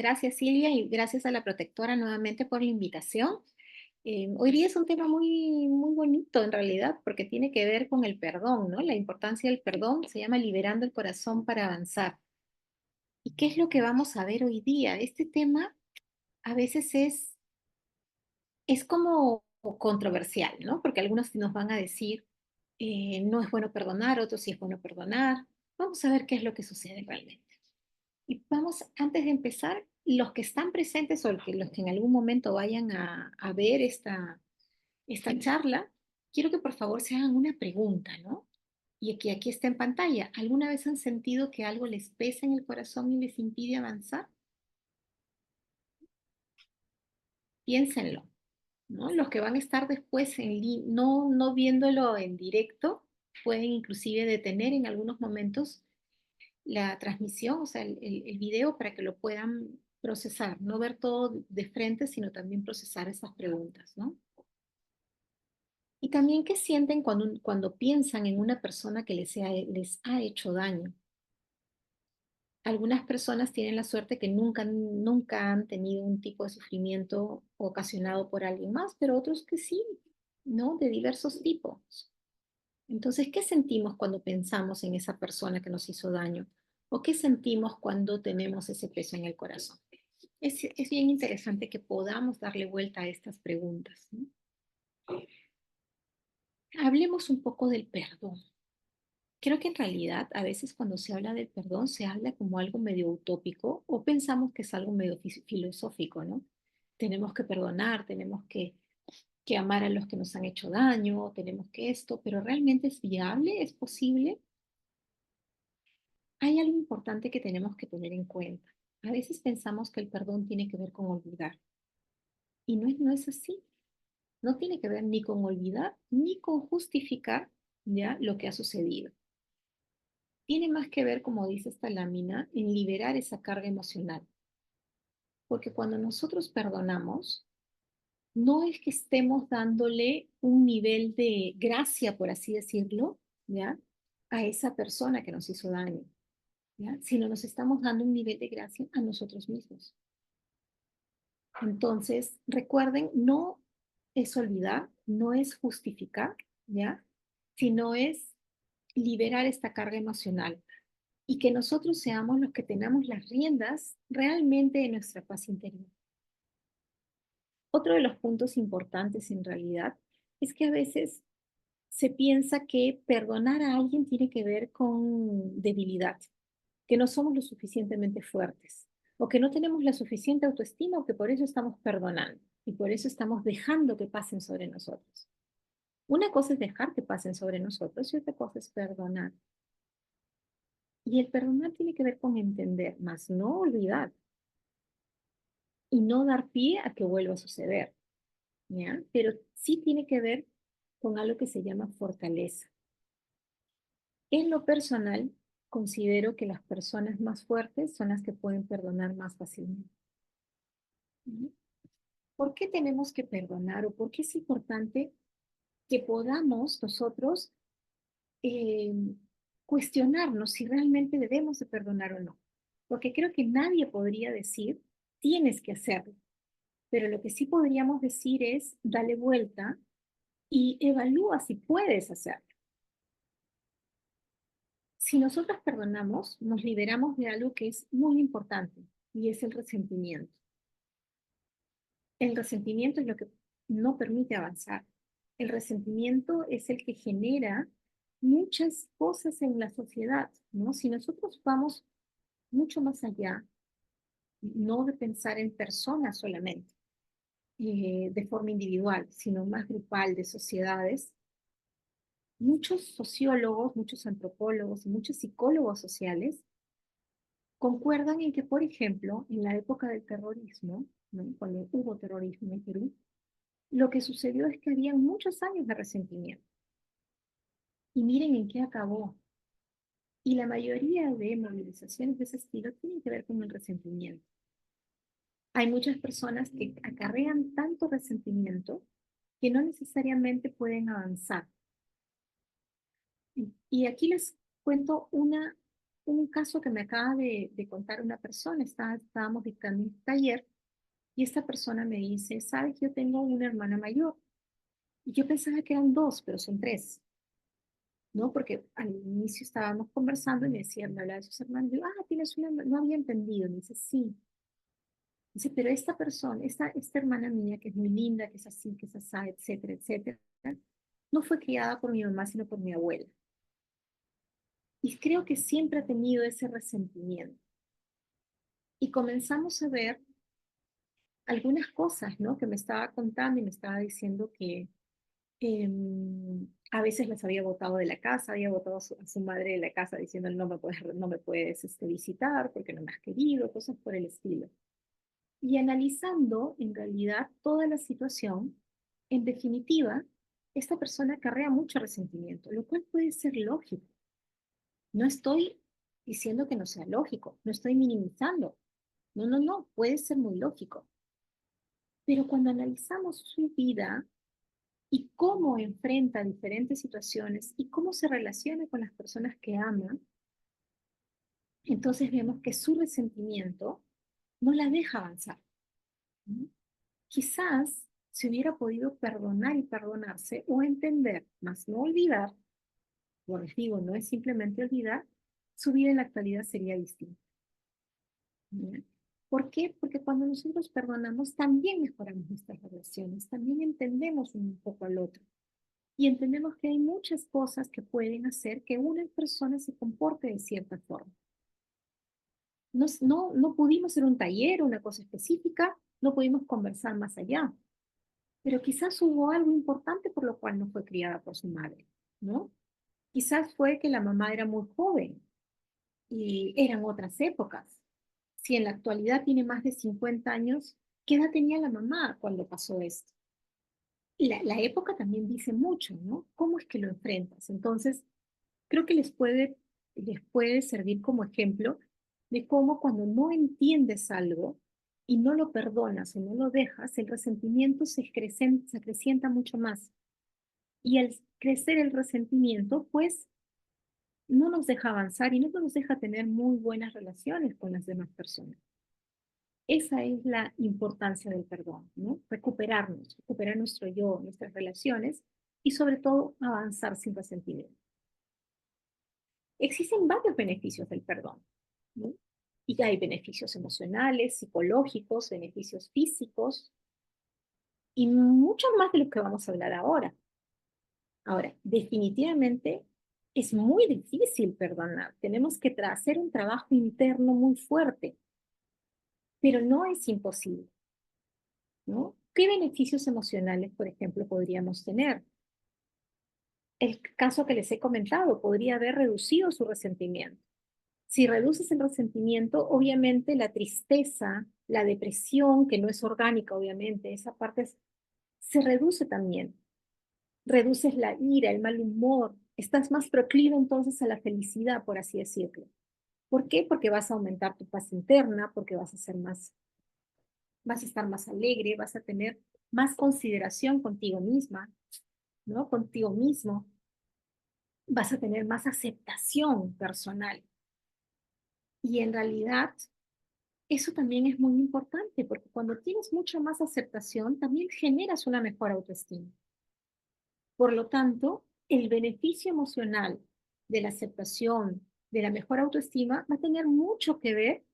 Gracias, Silvia, y gracias a la protectora nuevamente por la invitación. Hoy día es un tema muy bonito en realidad, porque tiene que ver con el perdón, ¿no? La importancia del perdón se llama liberando el corazón para avanzar. ¿Y qué es lo que vamos a ver hoy día? Este tema a veces es como controversial, ¿no? Porque algunos nos van a decir, no es bueno perdonar, otros sí es bueno perdonar. Vamos a ver qué es lo que sucede realmente. Y vamos, antes de empezar, los que están presentes o los que en algún momento vayan a ver esta charla, quiero que por favor se hagan una pregunta, ¿no? Y aquí está en pantalla. ¿Alguna vez han sentido que algo les pesa en el corazón y les impide avanzar? Piénsenlo, ¿no? Los que van a estar después no viéndolo en directo, pueden inclusive detener en algunos momentos la transmisión, o sea, el video para que lo puedan procesar, no ver todo de frente, sino también procesar esas preguntas, ¿no? Y también qué sienten cuando piensan en una persona que les ha hecho daño. Algunas personas tienen la suerte que nunca han tenido un tipo de sufrimiento ocasionado por alguien más, pero otros que sí, ¿no? De diversos tipos. Entonces, ¿qué sentimos cuando pensamos en esa persona que nos hizo daño? ¿O qué sentimos cuando tenemos ese peso en el corazón? Es bien interesante que podamos darle vuelta a estas preguntas, ¿no? Hablemos un poco del perdón. Creo que en realidad a veces cuando se habla del perdón se habla como algo medio utópico o pensamos que es algo medio filosófico, ¿no? Tenemos que perdonar, tenemos que amar a los que nos han hecho daño, tenemos que esto, pero ¿realmente es viable? ¿Es posible? Hay algo importante que tenemos que tener en cuenta. A veces pensamos que el perdón tiene que ver con olvidar y no es así. No tiene que ver ni con olvidar ni con justificar ya lo que ha sucedido. Tiene más que ver, como dice esta lámina, en liberar esa carga emocional. Porque cuando nosotros perdonamos, no es que estemos dándole un nivel de gracia, por así decirlo, ¿ya? A esa persona que nos hizo daño, ¿ya? Sino nos estamos dando un nivel de gracia a nosotros mismos. Entonces, recuerden, no es olvidar, no es justificar, ¿ya? Sino es liberar esta carga emocional y que nosotros seamos los que tenemos las riendas realmente de nuestra paz interior. Otro de los puntos importantes en realidad es que a veces se piensa que perdonar a alguien tiene que ver con debilidad, que no somos lo suficientemente fuertes o que no tenemos la suficiente autoestima o que por eso estamos perdonando y por eso estamos dejando que pasen sobre nosotros. Una cosa es dejar que pasen sobre nosotros y otra cosa es perdonar. Y el perdonar tiene que ver con entender, más no olvidar y no dar pie a que vuelva a suceder, ¿ya? Pero sí tiene que ver con algo que se llama fortaleza. En lo personal, considero que las personas más fuertes son las que pueden perdonar más fácilmente. ¿No? ¿Por qué tenemos que perdonar o por qué es importante que podamos nosotros eh, cuestionarnos si realmente debemos de perdonar o no? Porque creo que nadie podría decir, tienes que hacerlo, pero lo que sí podríamos decir es, dale vuelta y evalúa si puedes hacerlo. Si nosotros perdonamos, nos liberamos de algo que es muy importante y es el resentimiento. El resentimiento es lo que no permite avanzar. El resentimiento es el que genera muchas cosas en la sociedad, ¿no? Si nosotros vamos mucho más allá, no de pensar en personas solamente, de forma individual, sino más grupal, de sociedades, muchos sociólogos, muchos antropólogos y muchos psicólogos sociales concuerdan en que, por ejemplo, en la época del terrorismo, ¿no? Cuando hubo terrorismo en Perú, lo que sucedió es que había muchos años de resentimiento. Y miren en qué acabó. Y la mayoría de movilizaciones de ese estilo tienen que ver con el resentimiento. Hay muchas personas que acarrean tanto resentimiento que no necesariamente pueden avanzar. Y aquí les cuento un caso que me acaba de contar una persona. Estábamos dictando un taller y esta persona me dice, sabes, yo tengo una hermana mayor. Y yo pensaba que eran dos, pero son tres, ¿no? Porque al inicio estábamos conversando y me decía, me hablaba de sus hermanos. Yo, tienes una, no había entendido. Me dice, sí. Dice, pero esta persona, esta hermana mía, que es muy linda, que es así, que es así, etcétera, etcétera, no fue criada por mi mamá, sino por mi abuela. Y creo que siempre ha tenido ese resentimiento. Y comenzamos a ver algunas cosas, ¿no? Que me estaba contando y me estaba diciendo que a veces las había botado de la casa, había botado a su madre de la casa diciendo no me puedes visitar porque no me has querido, cosas por el estilo. Y analizando en realidad toda la situación, en definitiva, esta persona acarrea mucho resentimiento, lo cual puede ser lógico. No estoy diciendo que no sea lógico, no estoy minimizando. No, no, no, puede ser muy lógico. Pero cuando analizamos su vida y cómo enfrenta diferentes situaciones y cómo se relaciona con las personas que ama, entonces vemos que su resentimiento no la deja avanzar, ¿no? Quizás se hubiera podido perdonar y perdonarse o entender, más no olvidar, como les digo, no es simplemente olvidar, su vida en la actualidad sería distinta, ¿no? ¿Por qué? Porque cuando nosotros perdonamos también mejoramos nuestras relaciones, también entendemos un poco al otro y entendemos que hay muchas cosas que pueden hacer que una persona se comporte de cierta forma. No pudimos hacer un taller, una cosa específica, no pudimos conversar más allá, pero quizás hubo algo importante por lo cual no fue criada por su madre, ¿no? Quizás fue que la mamá era muy joven y eran otras épocas. Si en la actualidad tiene más de 50 años, ¿qué edad tenía la mamá cuando pasó esto? La época también dice mucho, ¿no? ¿Cómo es que lo enfrentas? Entonces, creo que les puede servir como ejemplo de cómo cuando no entiendes algo y no lo perdonas o no lo dejas, el resentimiento se acrecienta mucho más. Y al crecer el resentimiento, pues no nos deja avanzar y no nos deja tener muy buenas relaciones con las demás personas. Esa es la importancia del perdón, ¿no? Recuperarnos, recuperar nuestro yo, nuestras relaciones y sobre todo avanzar sin resentimiento. Existen varios beneficios del perdón, ¿no? Y hay beneficios emocionales, psicológicos, beneficios físicos y muchos más de los que vamos a hablar ahora. Ahora, definitivamente es muy difícil perdonar. Tenemos que hacer un trabajo interno muy fuerte, pero no es imposible, ¿no? ¿Qué beneficios emocionales, por ejemplo, podríamos tener? El caso que les he comentado podría haber reducido su resentimiento. Si reduces el resentimiento, obviamente la tristeza, la depresión, que no es orgánica, obviamente, esa parte se reduce también. Reduces la ira, el mal humor, estás más proclive entonces a la felicidad, por así decirlo. ¿Por qué? Porque vas a aumentar tu paz interna, porque vas a estar más alegre, vas a tener más consideración contigo misma, ¿no? Contigo mismo, vas a tener más aceptación personal. Y en realidad, eso también es muy importante, porque cuando tienes mucha más aceptación, también generas una mejor autoestima. Por lo tanto, el beneficio emocional de la aceptación, de la mejor autoestima, va a tener mucho que ver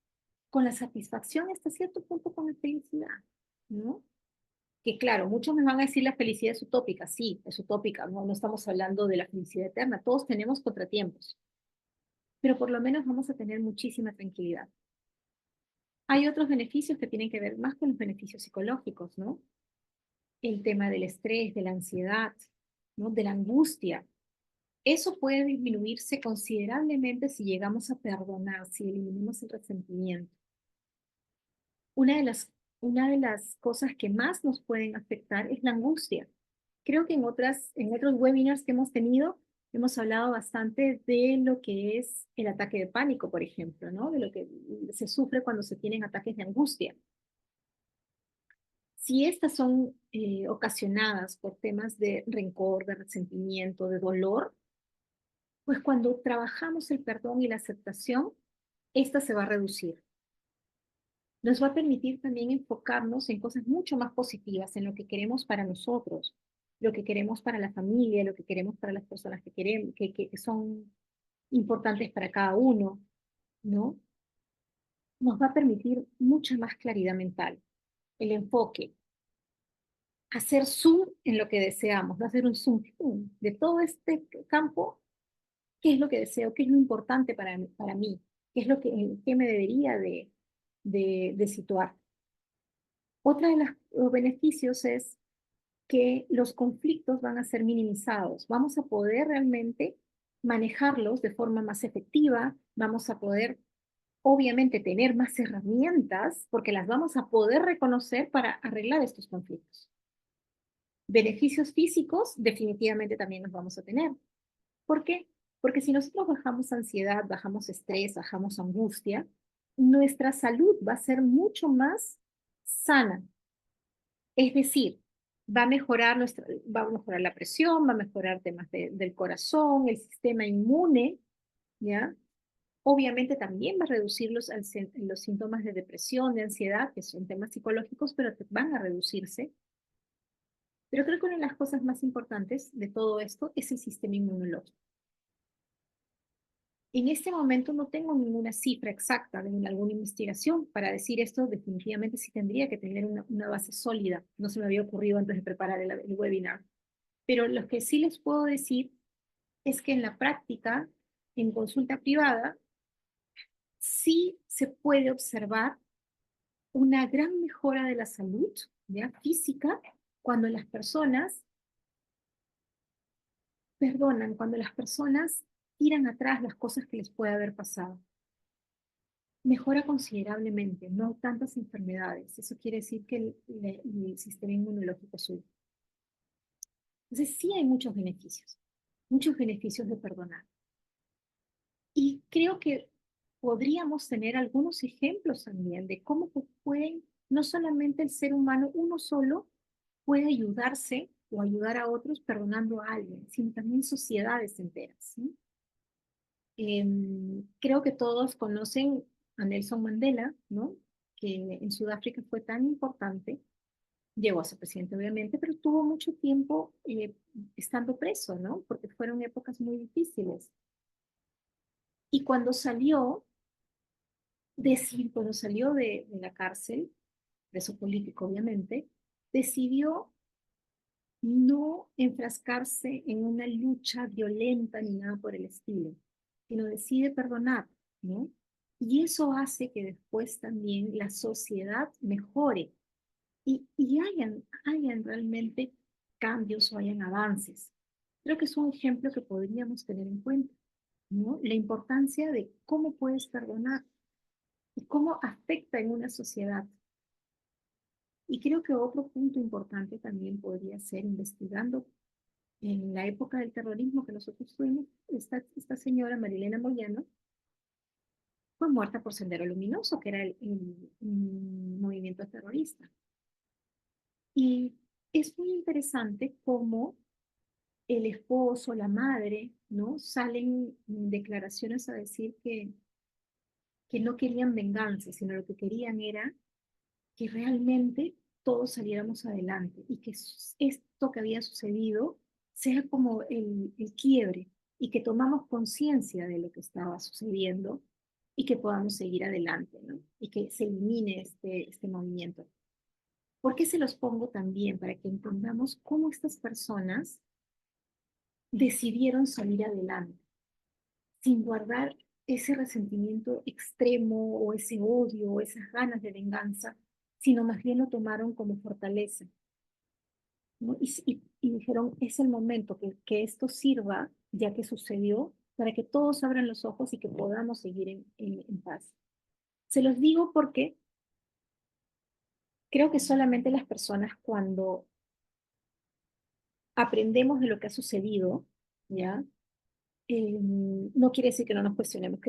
con la satisfacción hasta cierto punto con la felicidad, ¿no? Que claro, muchos me van a decir la felicidad es utópica, sí, es utópica, no estamos hablando de la felicidad eterna, todos tenemos contratiempos, pero por lo menos vamos a tener muchísima tranquilidad. Hay otros beneficios que tienen que ver más con los beneficios psicológicos, ¿no? El tema del estrés, de la ansiedad, ¿no? De la angustia. Eso puede disminuirse considerablemente si llegamos a perdonar, si eliminamos el resentimiento. Una de una de las cosas que más nos pueden afectar es la angustia. Creo que en otros webinars que hemos tenido, hemos hablado bastante de lo que es el ataque de pánico, por ejemplo, ¿no? De lo que se sufre cuando se tienen ataques de angustia. Si estas son ocasionadas por temas de rencor, de resentimiento, de dolor, Pues cuando trabajamos el perdón y la aceptación, esta se va a reducir. Nos va a permitir también enfocarnos en cosas mucho más positivas, en lo que queremos para nosotros, lo que queremos para la familia, lo que queremos para las personas que queremos, que son importantes para cada uno, ¿no? Nos va a permitir mucha más claridad mental, el enfoque, hacer zoom en lo que deseamos, no hacer un zoom de todo este campo, qué es lo que deseo, qué es lo importante para mí, qué es lo que, en qué me debería de situar. Otra de los beneficios es que los conflictos van a ser minimizados. Vamos a poder realmente manejarlos de forma más efectiva, vamos a poder, obviamente, tener más herramientas porque las vamos a poder reconocer para arreglar estos conflictos. Beneficios físicos definitivamente también los vamos a tener. ¿Por qué? Porque si nosotros bajamos ansiedad, bajamos estrés, bajamos angustia, nuestra salud va a ser mucho más sana. Es decir, va a mejorar la presión, va a mejorar temas del corazón, el sistema inmune, ¿ya? Obviamente también va a reducir los síntomas de depresión, de ansiedad, que son temas psicológicos, pero van a reducirse. Pero creo que una de las cosas más importantes de todo esto es el sistema inmunológico. En este momento no tengo ninguna cifra exacta de alguna investigación para decir esto, definitivamente sí tendría que tener una base sólida. No se me había ocurrido antes de preparar el webinar. Pero lo que sí les puedo decir es que en la práctica, en consulta privada, sí se puede observar una gran mejora de la salud, ¿ya? Física, cuando las personas perdonan, cuando las personas tiran atrás las cosas que les puede haber pasado. Mejora considerablemente, no tantas enfermedades. Eso quiere decir que el sistema inmunológico sube. Entonces sí hay muchos beneficios de perdonar. Y creo que podríamos tener algunos ejemplos también de cómo pueden, no solamente el ser humano, uno solo puede ayudarse o ayudar a otros perdonando a alguien, sino también sociedades enteras. ¿Sí? Creo que todos conocen a Nelson Mandela, ¿no? Que en Sudáfrica fue tan importante, llegó a ser presidente obviamente, pero tuvo mucho tiempo estando preso, ¿no? Porque fueron épocas muy difíciles. Y cuando salió de la cárcel, preso político obviamente, decidió no enfrascarse en una lucha violenta ni nada por el estilo, sino decide perdonar, ¿no? Y eso hace que después también la sociedad mejore y hayan realmente cambios o hayan avances. Creo que es un ejemplo que podríamos tener en cuenta, ¿no? La importancia de cómo puedes perdonar y cómo afecta en una sociedad. Y creo que otro punto importante también podría ser investigando en la época del terrorismo que nosotros tuvimos, esta señora Marilena Moyano fue muerta por Sendero Luminoso, que era un movimiento terrorista. Y es muy interesante cómo el esposo, la madre, ¿no? Salen declaraciones a decir que no querían venganza, sino lo que querían era que realmente todos saliéramos adelante y que esto que había sucedido sea como el quiebre y que tomamos conciencia de lo que estaba sucediendo y que podamos seguir adelante, ¿no? Y que se elimine este movimiento. ¿Por qué se los pongo también? Para que entendamos cómo estas personas decidieron salir adelante sin guardar ese resentimiento extremo o ese odio o esas ganas de venganza, sino más bien lo tomaron como fortaleza, ¿no? Y dijeron, es el momento que esto sirva, ya que sucedió, para que todos abran los ojos y que podamos seguir en paz. Se los digo porque creo que solamente las personas cuando aprendemos de lo que ha sucedido, ¿ya? No quiere decir que no nos cuestionemos,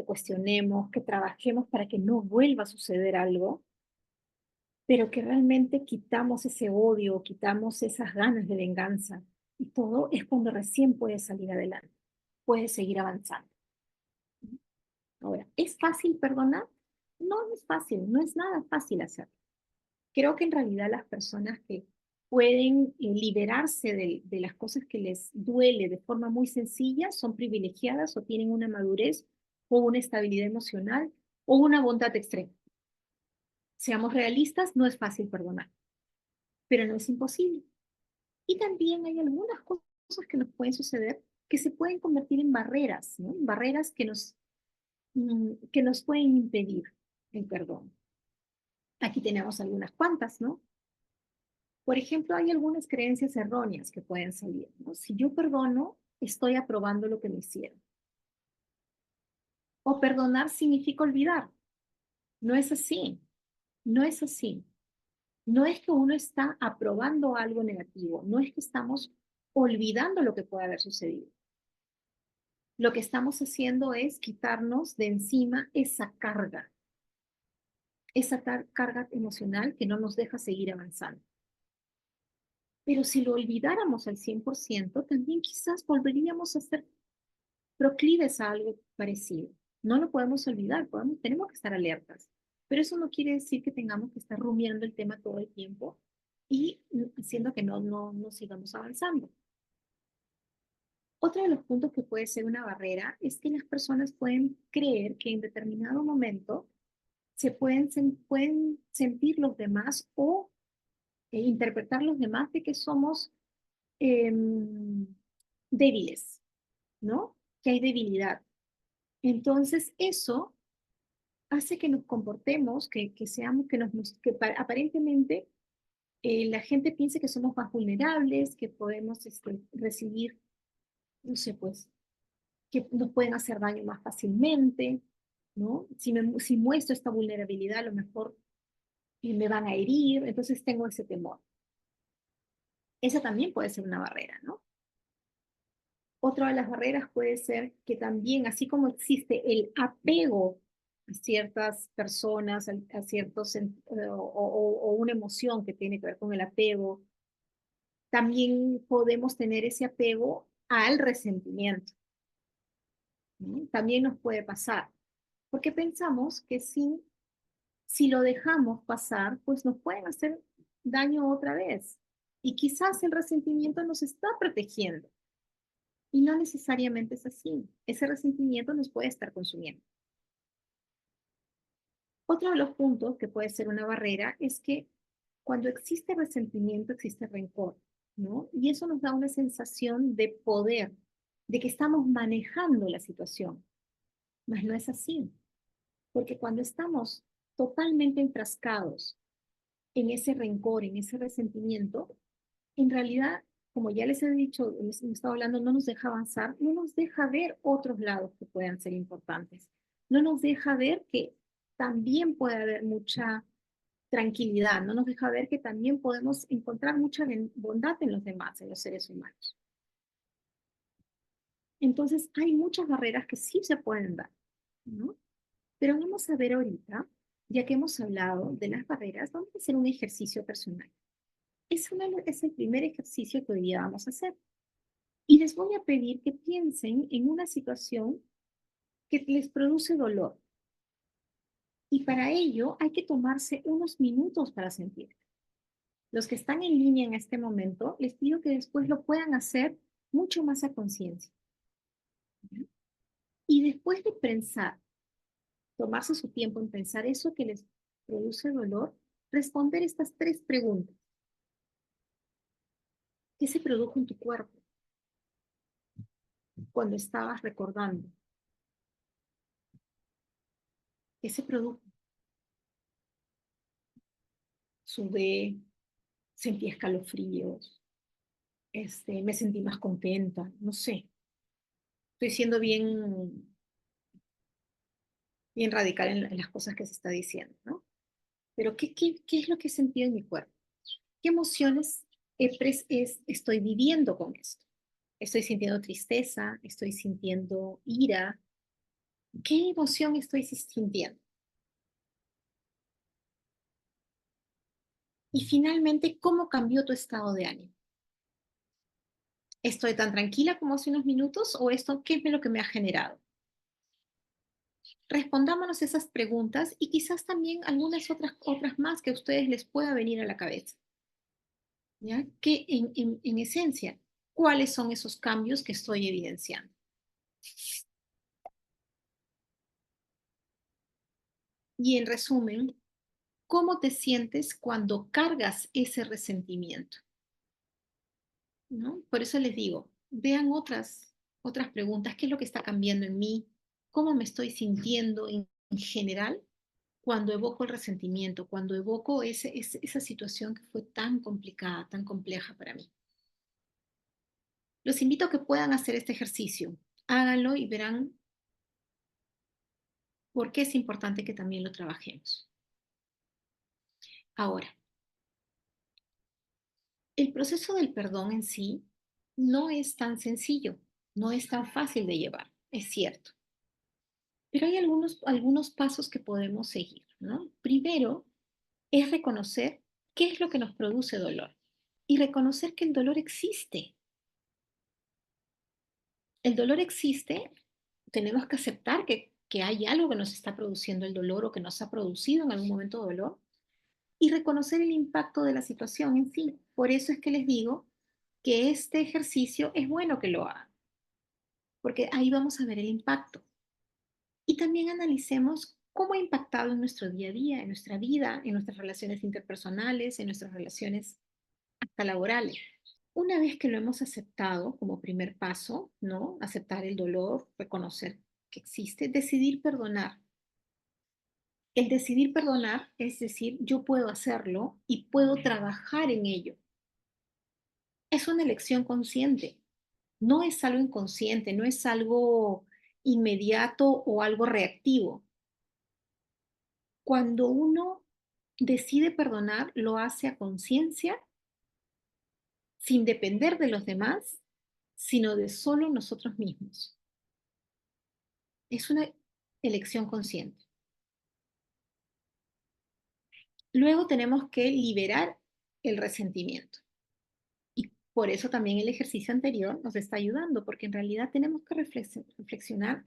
que trabajemos para que no vuelva a suceder algo, pero que realmente quitamos ese odio, quitamos esas ganas de venganza y todo es cuando recién puede salir adelante. puedes seguir avanzando. Ahora, ¿es fácil perdonar? No, no es fácil, no es nada fácil hacerlo. Creo que en realidad las personas que pueden liberarse de las cosas que les duele de forma muy sencilla son privilegiadas o tienen una madurez o una estabilidad emocional o una bondad extrema. Seamos realistas, no es fácil perdonar, pero no es imposible. Y también hay algunas cosas que nos pueden suceder que se pueden convertir en barreras, ¿no? Barreras que nos pueden impedir el perdón. Aquí tenemos algunas cuantas, ¿no? Por ejemplo, hay algunas creencias erróneas que pueden salir, ¿no? Si yo perdono, estoy aprobando lo que me hicieron. O perdonar significa olvidar. No es así. No es así. No es que uno está aprobando algo negativo. No es que estamos olvidando lo que puede haber sucedido. Lo que estamos haciendo es quitarnos de encima esa carga emocional que no nos deja seguir avanzando. Pero si lo olvidáramos al 100%, también quizás volveríamos a ser proclives a algo parecido. No lo podemos olvidar, tenemos que estar alertas. Pero eso no quiere decir que tengamos que estar rumiando el tema todo el tiempo y haciendo que no sigamos avanzando. Otro de los puntos que puede ser una barrera es que las personas pueden creer que en determinado momento pueden sentir los demás o interpretar los demás de que somos eh, débiles, ¿no? Que hay debilidad. Entonces, eso hace que nos comportemos, que seamos, aparentemente la gente piense que somos más vulnerables, que podemos recibir, no sé, pues, que nos pueden hacer daño más fácilmente, ¿no? Si muestro esta vulnerabilidad, a lo mejor me van a herir, entonces tengo ese temor. Esa también puede ser una barrera, ¿no? Otra de las barreras puede ser que también, así como existe el apego a ciertas personas, a ciertos, o una emoción que tiene que ver con el apego, también podemos tener ese apego al resentimiento, ¿no? También nos puede pasar, porque pensamos que si lo dejamos pasar, pues nos pueden hacer daño otra vez. Y quizás el resentimiento nos está protegiendo. Y no necesariamente es así. Ese resentimiento nos puede estar consumiendo. Otro de los puntos que puede ser una barrera es que cuando existe resentimiento, existe rencor, ¿no? Y eso nos da una sensación de poder, de que estamos manejando la situación. Mas no es así, porque cuando estamos totalmente enfrascados en ese rencor, en ese resentimiento, en realidad, como ya les he dicho, hemos estado hablando, no nos deja avanzar, no nos deja ver otros lados que puedan ser importantes, no nos deja ver que también puede haber mucha tranquilidad, no nos deja ver que también podemos encontrar mucha bondad en los demás, en los seres humanos. Entonces, hay muchas barreras que sí se pueden dar, ¿no? Pero vamos a ver ahorita, ya que hemos hablado de las barreras, vamos a hacer un ejercicio personal. Es el primer ejercicio que hoy día vamos a hacer. Y les voy a pedir que piensen en una situación que les produce dolor. Y para ello hay que tomarse unos minutos para sentir. Los que están en línea en este momento, les pido que después lo puedan hacer mucho más a conciencia. Y después de pensar, tomarse su tiempo en pensar eso que les produce dolor, responder estas tres preguntas. ¿Qué se produjo en tu cuerpo cuando estabas recordando? ¿Qué se produjo? Sudé, sentí escalofríos, me sentí más contenta, no sé. Estoy siendo bien radical en las cosas que se está diciendo, ¿no? Pero ¿qué es lo que he sentido en mi cuerpo? ¿Qué emociones estoy viviendo con esto? ¿Estoy sintiendo tristeza? ¿Estoy sintiendo ira? ¿Qué emoción estoy sintiendo? Y finalmente, ¿cómo cambió tu estado de ánimo? ¿Estoy tan tranquila como hace unos minutos o esto qué es lo que me ha generado? Respondámonos esas preguntas y quizás también algunas otras más que a ustedes les pueda venir a la cabeza, ¿ya? Que en esencia, ¿cuáles son esos cambios que estoy evidenciando? Y en resumen, ¿cómo te sientes cuando cargas ese resentimiento? ¿No? Por eso les digo, vean otras preguntas, ¿qué es lo que está cambiando en mí? ¿Cómo me estoy sintiendo en general cuando evoco el resentimiento, cuando evoco esa situación que fue tan complicada, tan compleja para mí? Los invito a que puedan hacer este ejercicio. Háganlo y verán por qué es importante que también lo trabajemos. Ahora, el proceso del perdón en sí no es tan sencillo, no es tan fácil de llevar, es cierto. Pero hay algunos pasos que podemos seguir, ¿no? Primero es reconocer qué es lo que nos produce dolor y reconocer que el dolor existe. El dolor existe, tenemos que aceptar que hay algo que nos está produciendo el dolor o que nos ha producido en algún momento dolor y reconocer el impacto de la situación en sí. Por eso es que les digo que este ejercicio es bueno que lo hagan, porque ahí vamos a ver el impacto. Y también analicemos cómo ha impactado en nuestro día a día, en nuestra vida, en nuestras relaciones interpersonales, en nuestras relaciones hasta laborales. Una vez que lo hemos aceptado como primer paso, ¿no? Aceptar el dolor, reconocer que existe, decidir perdonar. El decidir perdonar es decir, yo puedo hacerlo y puedo trabajar en ello. Es una elección consciente, no es algo inconsciente, no es algo inmediato o algo reactivo. Cuando uno decide perdonar, lo hace a conciencia, sin depender de los demás, sino de solo nosotros mismos. Es una elección consciente. Luego tenemos que liberar el resentimiento. Y por eso también el ejercicio anterior nos está ayudando, porque en realidad tenemos que reflexionar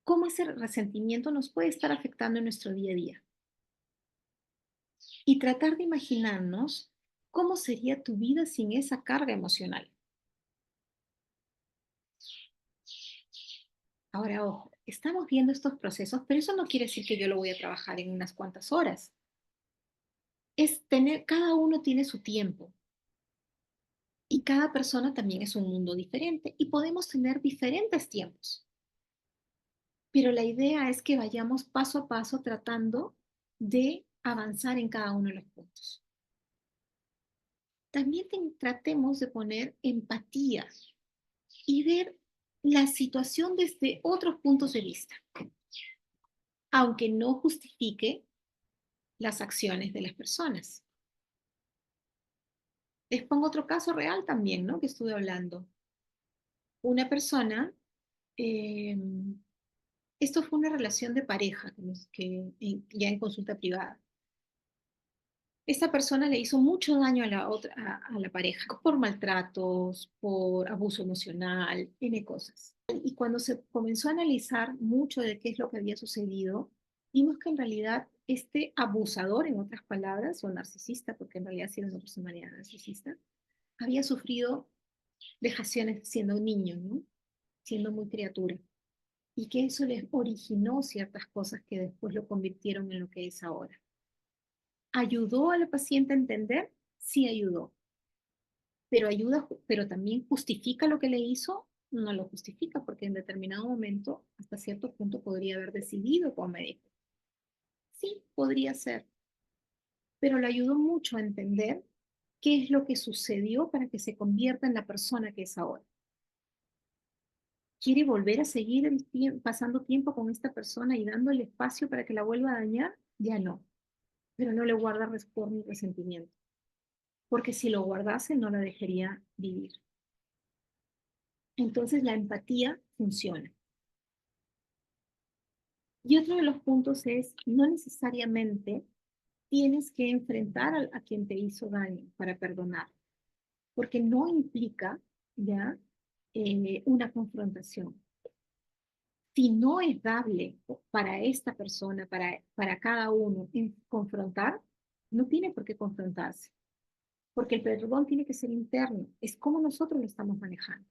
cómo ese resentimiento nos puede estar afectando en nuestro día a día. Y tratar de imaginarnos cómo sería tu vida sin esa carga emocional. Ahora, ojo, estamos viendo estos procesos, pero eso no quiere decir que yo lo voy a trabajar en unas cuantas horas. Cada uno tiene su tiempo y cada persona también es un mundo diferente y podemos tener diferentes tiempos. Pero la idea es que vayamos paso a paso tratando de avanzar en cada uno de los puntos. También tratemos de poner empatía y ver la situación desde otros puntos de vista, aunque no justifique las acciones de las personas. Les pongo otro caso real también, ¿no? Que estuve hablando. Una persona, eh, esto fue una relación de pareja, ya en consulta privada. Esta persona le hizo mucho daño a la pareja por maltratos, por abuso emocional, N cosas. Y cuando se comenzó a analizar mucho de qué es lo que había sucedido, vimos que en realidad este abusador, en otras palabras, o narcisista, porque en realidad sí era una personalidad narcisista, había sufrido vejaciones siendo un niño, ¿no? Siendo muy criatura. Y que eso les originó ciertas cosas que después lo convirtieron en lo que es ahora. ¿Ayudó a la paciente a entender? Sí ayudó. Pero también justifica lo que le hizo, no lo justifica, porque en determinado momento, hasta cierto punto, podría haber decidido como médico. Sí, podría ser, pero le ayudó mucho a entender qué es lo que sucedió para que se convierta en la persona que es ahora. ¿Quiere volver a seguir pasando tiempo con esta persona y dándole espacio para que la vuelva a dañar? Ya no, pero no le guarda respeto ni resentimiento, porque si lo guardase no la dejaría vivir. Entonces la empatía funciona. Y otro de los puntos es, no necesariamente tienes que enfrentar a quien te hizo daño para perdonar, porque no implica, ¿ya? una confrontación. Si no es dable para esta persona, para cada uno, en confrontar, no tiene por qué confrontarse, porque el perdón tiene que ser interno, es como nosotros lo estamos manejando.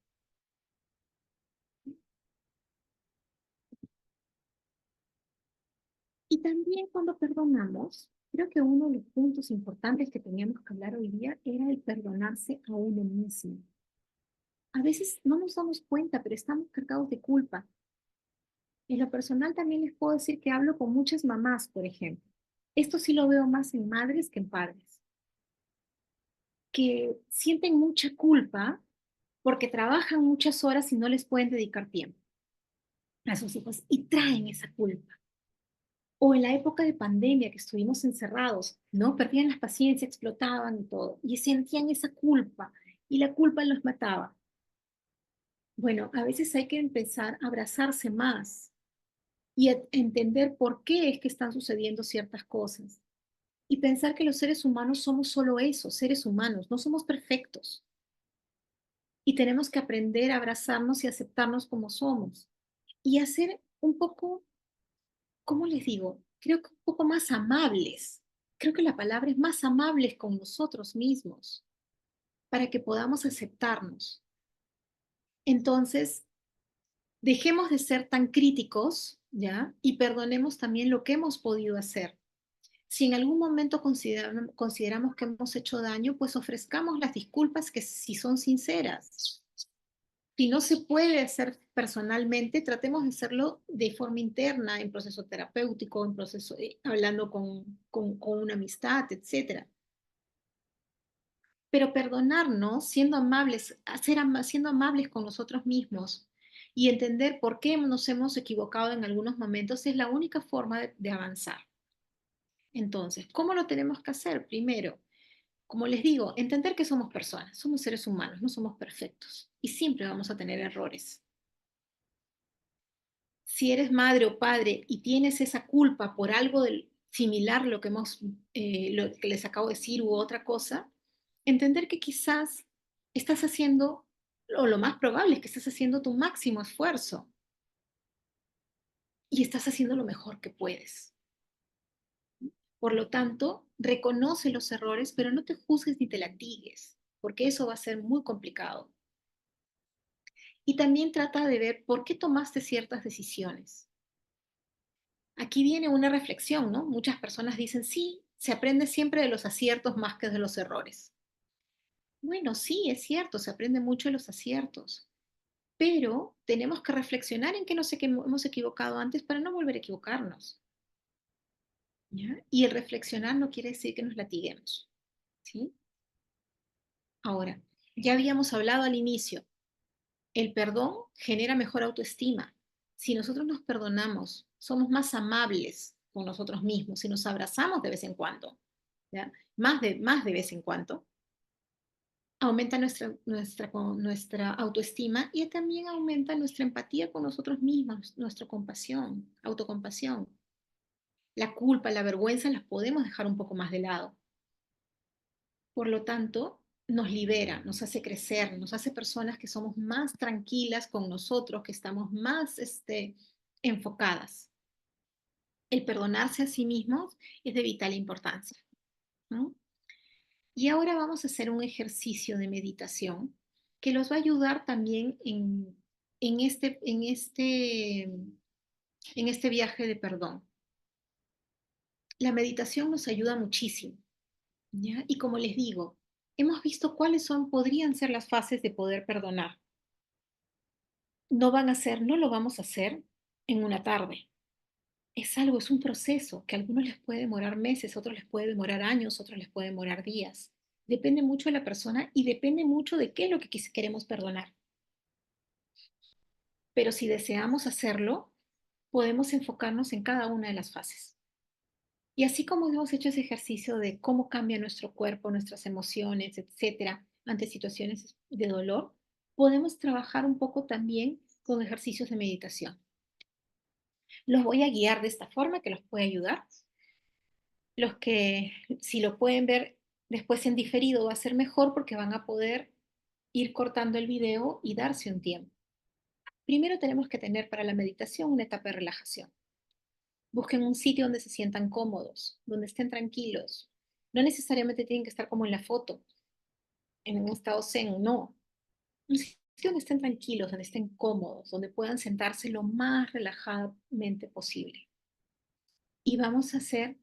Y también cuando perdonamos, creo que uno de los puntos importantes que teníamos que hablar hoy día era el perdonarse a uno mismo. A veces no nos damos cuenta, pero estamos cargados de culpa. En lo personal también les puedo decir que hablo con muchas mamás, por ejemplo. Esto sí lo veo más en madres que en padres, que sienten mucha culpa porque trabajan muchas horas y no les pueden dedicar tiempo a sus hijos y traen esa culpa. O en la época de pandemia que estuvimos encerrados, ¿no? Perdían la paciencia, explotaban y todo, y sentían esa culpa, y la culpa los mataba. Bueno, a veces hay que empezar a abrazarse más y a entender por qué es que están sucediendo ciertas cosas. Y pensar que los seres humanos somos solo eso, seres humanos, no somos perfectos. Y tenemos que aprender a abrazarnos y aceptarnos como somos. Y hacer un poco, ¿cómo les digo? Creo que un poco más amables. Creo que la palabra es más amables con nosotros mismos para que podamos aceptarnos. Entonces, dejemos de ser tan críticos, ¿ya? Y perdonemos también lo que hemos podido hacer. Si en algún momento consideramos que hemos hecho daño, pues ofrezcamos las disculpas que si son sinceras. Si no se puede hacer personalmente, tratemos de hacerlo de forma interna, en proceso terapéutico, en proceso, hablando con una amistad, etcétera. Pero perdonarnos, siendo amables, siendo amables con nosotros mismos y entender por qué nos hemos equivocado en algunos momentos es la única forma de avanzar. Entonces, ¿cómo lo tenemos que hacer? Primero, como les digo, entender que somos personas, somos seres humanos, no somos perfectos y siempre vamos a tener errores. Si eres madre o padre y tienes esa culpa por algo similar a lo que les acabo de decir u otra cosa, entender que quizás estás haciendo, o lo más probable es que estás haciendo tu máximo esfuerzo y estás haciendo lo mejor que puedes. Por lo tanto, reconoce los errores, pero no te juzgues ni te latigues, porque eso va a ser muy complicado. Y también trata de ver por qué tomaste ciertas decisiones. Aquí viene una reflexión, ¿no? Muchas personas dicen, sí, se aprende siempre de los aciertos más que de los errores. Bueno, sí, es cierto, se aprende mucho de los aciertos, pero tenemos que reflexionar en qué nos hemos equivocado antes para no volver a equivocarnos. ¿Ya? Y el reflexionar no quiere decir que nos latiguemos, ¿sí? Ahora, ya habíamos hablado al inicio, el perdón genera mejor autoestima. Si nosotros nos perdonamos, somos más amables con nosotros mismos, si nos abrazamos de vez en cuando, ¿ya? Más de vez en cuando, aumenta nuestra autoestima y también aumenta nuestra empatía con nosotros mismos, nuestra compasión, autocompasión. La culpa, la vergüenza las podemos dejar un poco más de lado. Por lo tanto, nos libera, nos hace crecer, nos hace personas que somos más tranquilas con nosotros, que estamos más enfocadas. El perdonarse a sí mismos es de vital importancia, ¿no? Y ahora vamos a hacer un ejercicio de meditación que los va a ayudar también en este, en este, en este viaje de perdón. La meditación nos ayuda muchísimo, ¿ya? Y como les digo, hemos visto podrían ser las fases de poder perdonar. No lo vamos a hacer en una tarde. Es un proceso que a algunos les puede demorar meses, otros les puede demorar años, otros les puede demorar días. Depende mucho de la persona y depende mucho de qué es lo que queremos perdonar. Pero si deseamos hacerlo, podemos enfocarnos en cada una de las fases. Y así como hemos hecho ese ejercicio de cómo cambia nuestro cuerpo, nuestras emociones, etcétera, ante situaciones de dolor, podemos trabajar un poco también con ejercicios de meditación. Los voy a guiar de esta forma que los puede ayudar. Los que si lo pueden ver después en diferido va a ser mejor porque van a poder ir cortando el video y darse un tiempo. Primero tenemos que tener para la meditación una etapa de relajación. Busquen un sitio donde se sientan cómodos, donde estén tranquilos. No necesariamente tienen que estar como en la foto, en un estado zen, no. Un sitio donde estén tranquilos, donde estén cómodos, donde puedan sentarse lo más relajadamente posible. Y vamos a hacer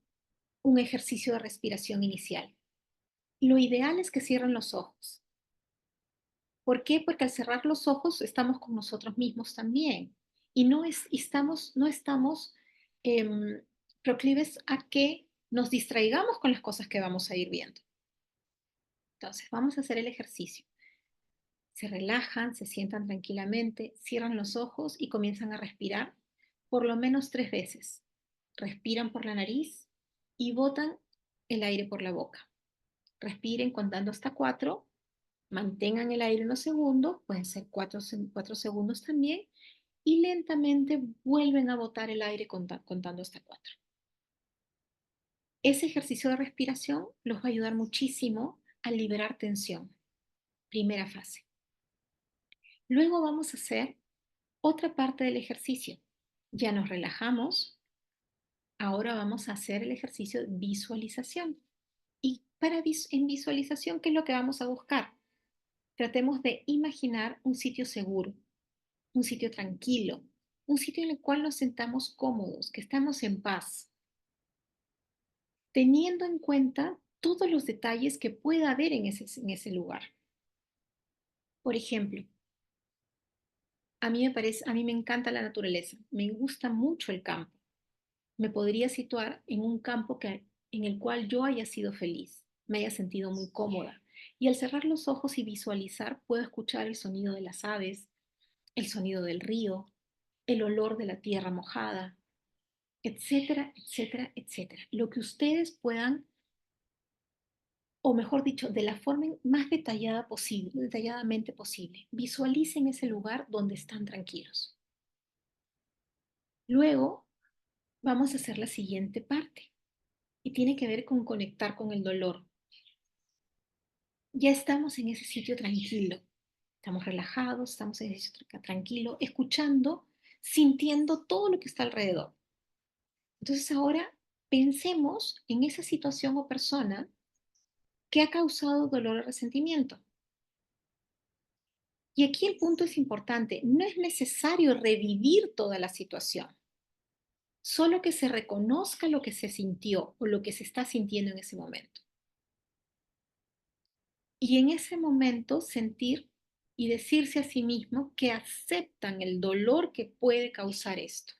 un ejercicio de respiración inicial. Lo ideal es que cierren los ojos. ¿Por qué? Porque al cerrar los ojos estamos con nosotros mismos también y no estamos em, proclives a que nos distraigamos con las cosas que vamos a ir viendo. Entonces, vamos a hacer el ejercicio. Se relajan, se sientan tranquilamente, cierran los ojos y comienzan a respirar por lo menos 3 veces. Respiran por la nariz y botan el aire por la boca. Respiren contando hasta 4. Mantengan el aire unos segundos, pueden ser 4 segundos también, y lentamente vuelven a botar el aire contando hasta 4. Ese ejercicio de respiración los va a ayudar muchísimo a liberar tensión. Primera fase. Luego vamos a hacer otra parte del ejercicio. Ya nos relajamos. Ahora vamos a hacer el ejercicio de visualización. Y en visualización, ¿qué es lo que vamos a buscar? Tratemos de imaginar un sitio seguro, un sitio tranquilo, un sitio en el cual nos sentamos cómodos, que estamos en paz, teniendo en cuenta todos los detalles que pueda haber en ese lugar. Por ejemplo, a mí me encanta la naturaleza, me gusta mucho el campo. Me podría situar en un campo en el cual yo haya sido feliz, me haya sentido muy cómoda. Y al cerrar los ojos y visualizar, puedo escuchar el sonido de las aves, el sonido del río, el olor de la tierra mojada, etcétera, etcétera, etcétera. Lo que ustedes puedan, o mejor dicho, de la forma más detallada posible, detalladamente posible, visualicen ese lugar donde están tranquilos. Luego vamos a hacer la siguiente parte y tiene que ver con conectar con el dolor. Ya estamos en ese sitio tranquilo, estamos relajados, estamos en ese sitio tranquilo, escuchando, sintiendo todo lo que está alrededor. Entonces ahora pensemos en esa situación o persona que ha causado dolor o resentimiento. Y aquí el punto es importante, no es necesario revivir toda la situación, solo que se reconozca lo que se sintió o lo que se está sintiendo en ese momento. Y en ese momento sentir y decirse a sí mismo que aceptan el dolor que puede causar esto.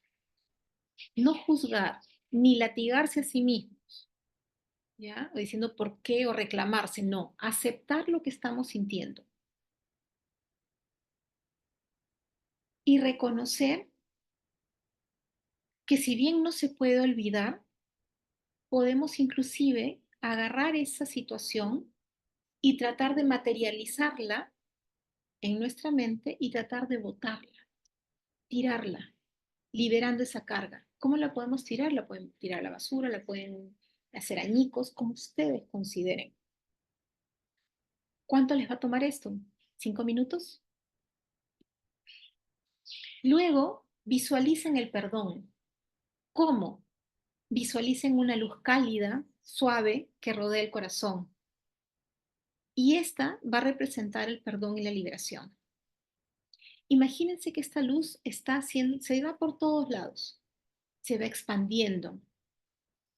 No juzgar ni latigarse a sí mismos, ¿ya? O diciendo por qué o reclamarse, no, aceptar lo que estamos sintiendo y reconocer que si bien no se puede olvidar, podemos inclusive agarrar esa situación y tratar de materializarla en nuestra mente y tratar de botarla, tirarla, liberando esa carga. ¿Cómo la podemos tirar? La pueden tirar a la basura, la pueden hacer añicos, como ustedes consideren. ¿Cuánto les va a tomar esto? ¿5 minutos? Luego, visualicen el perdón. ¿Cómo? Visualicen una luz cálida, suave, que rodea el corazón. Y esta va a representar el perdón y la liberación. Imagínense que esta luz se va por todos lados, se va expandiendo.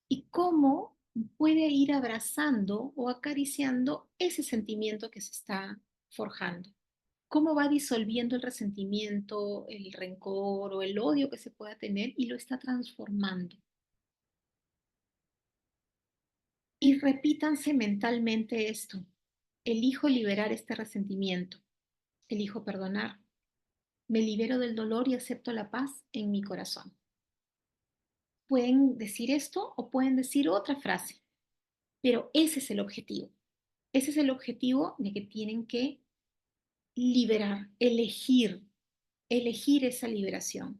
¿Y cómo puede ir abrazando o acariciando ese sentimiento que se está forjando? ¿Cómo va disolviendo el resentimiento, el rencor o el odio que se pueda tener y lo está transformando? Y repítanse mentalmente esto. Elijo liberar este resentimiento. Elijo perdonar. Me libero del dolor y acepto la paz en mi corazón. Pueden decir esto o pueden decir otra frase, pero ese es el objetivo. Ese es el objetivo de que tienen que liberar, elegir esa liberación.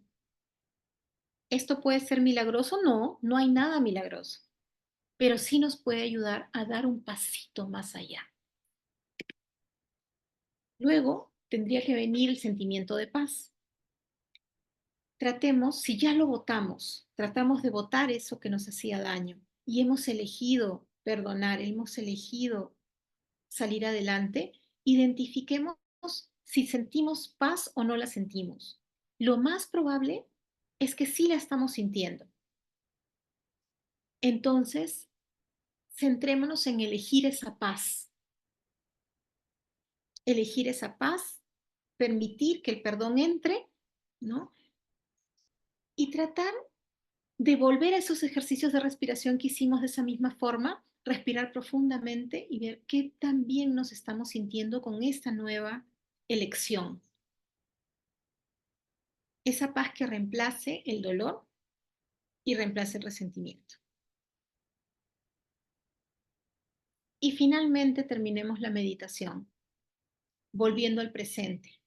¿Esto puede ser milagroso? No, no hay nada milagroso, pero sí nos puede ayudar a dar un pasito más allá. Luego tendría que venir el sentimiento de paz. Tratemos, si ya lo votamos, tratamos de votar eso que nos hacía daño y hemos elegido perdonar, hemos elegido salir adelante, identifiquemos si sentimos paz o no la sentimos. Lo más probable es que sí la estamos sintiendo. Entonces, centrémonos en elegir esa paz, permitir que el perdón entre, ¿no? Y tratar de volver a esos ejercicios de respiración que hicimos de esa misma forma, respirar profundamente y ver qué tan bien nos estamos sintiendo con esta nueva elección. Esa paz que reemplace el dolor y reemplace el resentimiento. Y finalmente terminemos la meditación, volviendo al presente,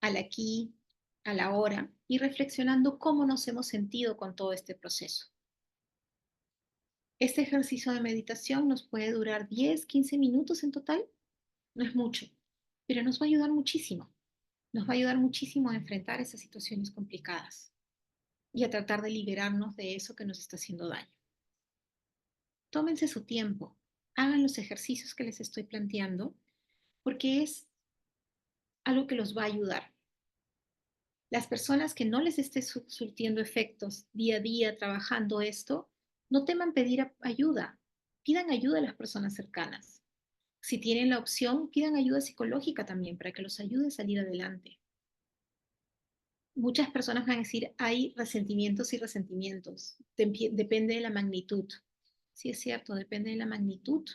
al aquí, a la hora y reflexionando cómo nos hemos sentido con todo este proceso. Este ejercicio de meditación nos puede durar 10, 15 minutos en total, no es mucho, pero nos va a ayudar muchísimo. Nos va a ayudar muchísimo a enfrentar esas situaciones complicadas y a tratar de liberarnos de eso que nos está haciendo daño. Tómense su tiempo, hagan los ejercicios que les estoy planteando, porque es algo que los va a ayudar. Las personas que no les esté surtiendo efectos día a día trabajando esto, no teman pedir ayuda. Pidan ayuda a las personas cercanas. Si tienen la opción, pidan ayuda psicológica también para que los ayude a salir adelante. Muchas personas van a decir, hay resentimientos y resentimientos. Depende de la magnitud. Sí, es cierto, depende de la magnitud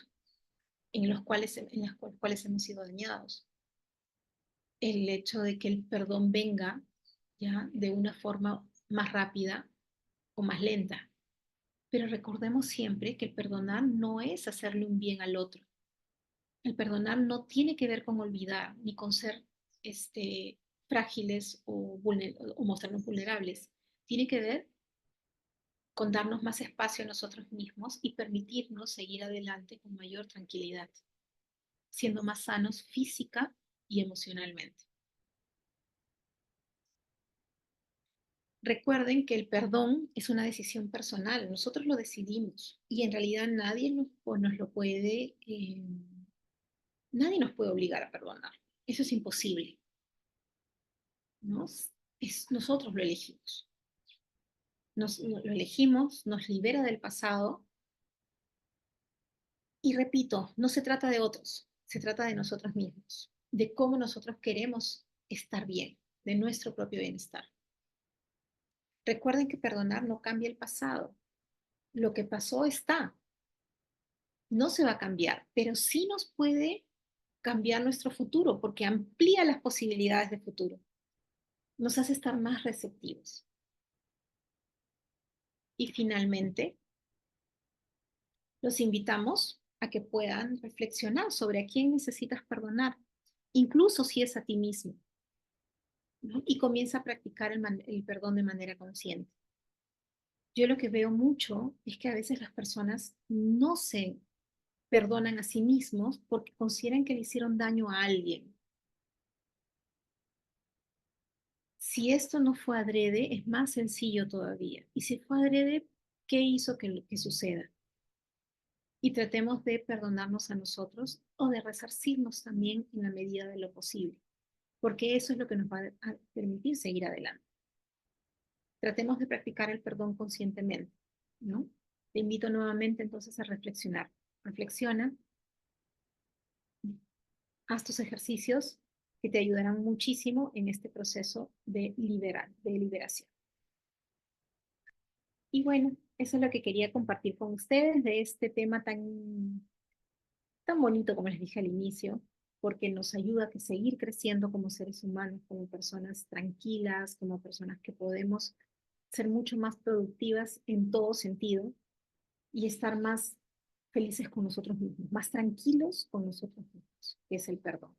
en las cuales hemos sido dañados. El hecho de que el perdón venga ya de una forma más rápida o más lenta. Pero recordemos siempre que el perdonar no es hacerle un bien al otro. El perdonar no tiene que ver con olvidar ni con ser frágiles o mostrarnos vulnerables. Tiene que ver con darnos más espacio a nosotros mismos y permitirnos seguir adelante con mayor tranquilidad, siendo más sanos física y emocionalmente. Recuerden que el perdón es una decisión personal, nosotros lo decidimos y en realidad nadie nos puede obligar a perdonar. Eso es imposible, ¿no? Nosotros lo elegimos. Lo elegimos, nos libera del pasado y repito, no se trata de otros, se trata de nosotros mismos, de cómo nosotros queremos estar bien, de nuestro propio bienestar. Recuerden que perdonar no cambia el pasado. Lo que pasó está, no se va a cambiar, pero sí nos puede cambiar nuestro futuro porque amplía las posibilidades de futuro. Nos hace estar más receptivos. Y finalmente, los invitamos a que puedan reflexionar sobre a quién necesitas perdonar, incluso si es a ti mismo, ¿no? Y comienza a practicar el perdón de manera consciente. Yo lo que veo mucho es que a veces las personas no se perdonan a sí mismos porque consideran que le hicieron daño a alguien. Si esto no fue adrede, es más sencillo todavía. Y si fue adrede, ¿qué hizo que suceda? Y tratemos de perdonarnos a nosotros o de resarcirnos también en la medida de lo posible, porque eso es lo que nos va a permitir seguir adelante. Tratemos de practicar el perdón conscientemente, ¿no? Te invito nuevamente entonces a reflexionar. Reflexiona, haz tus ejercicios que te ayudarán muchísimo en este proceso de liberación. Y bueno, eso es lo que quería compartir con ustedes de este tema tan bonito como les dije al inicio, porque nos ayuda a seguir creciendo como seres humanos, como personas tranquilas, como personas que podemos ser mucho más productivas en todo sentido y estar más felices con nosotros mismos, más tranquilos con nosotros mismos, que es el perdón.